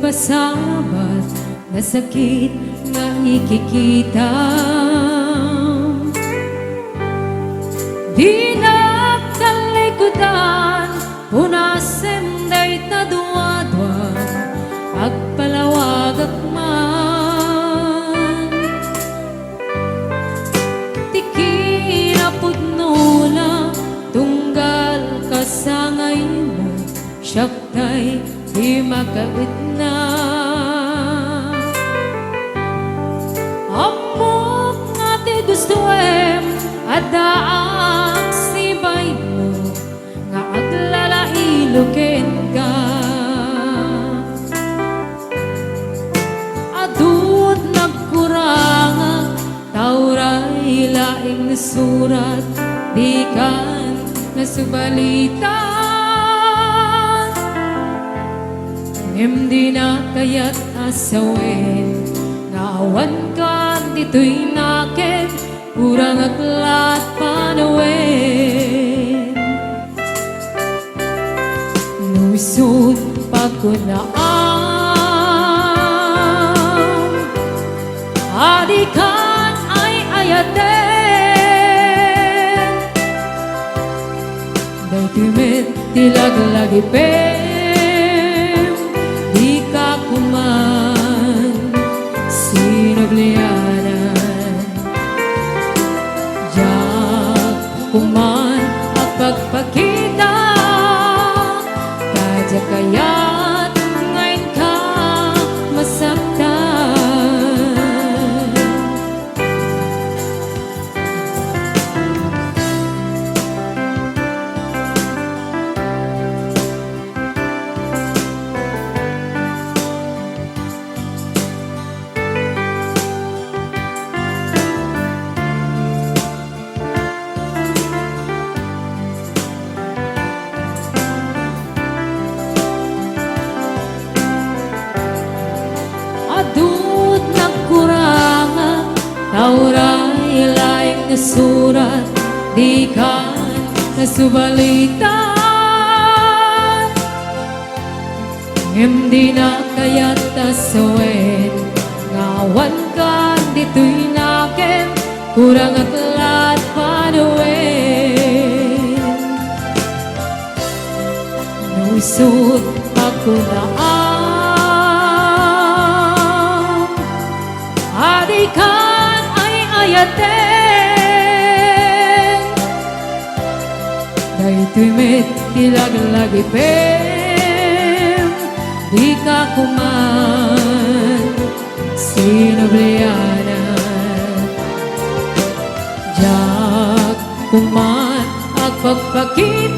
pasabat na sakit nga ikikita. Di na kalikutan, punasen day taduadwa, agpalawag akman. Tiki na pudnula, tunggal kasangay mo, syaktay di makait na. Amok nga ti gusto adaang sibay mo, nga aglalailukin ka. Adud nagkuranga, tauray laing nasurat, di kan nasubalitan. Hindi na kaya't asawin, ngawan ka dito'y nakin, kurang aklat panawin. Lusod pagkunaan, adikan ay ayaten, day timid tilaglagipin, di ka kuman sinablianan. Kuman at pagpakita, kadya kaya't ngayon ka masaktan. Adud nagkuranga, tauray laing nasurat, di kan nasubalitan. Hindi na kaya't tasawin, ngawan ka dito'y nakin, kurang aklat panuwin. Nusod pagkunaan, adikan ay ayaten, day timid tilaglagipin, di ka kuman sinablianan. Jak kuman at pagpakita,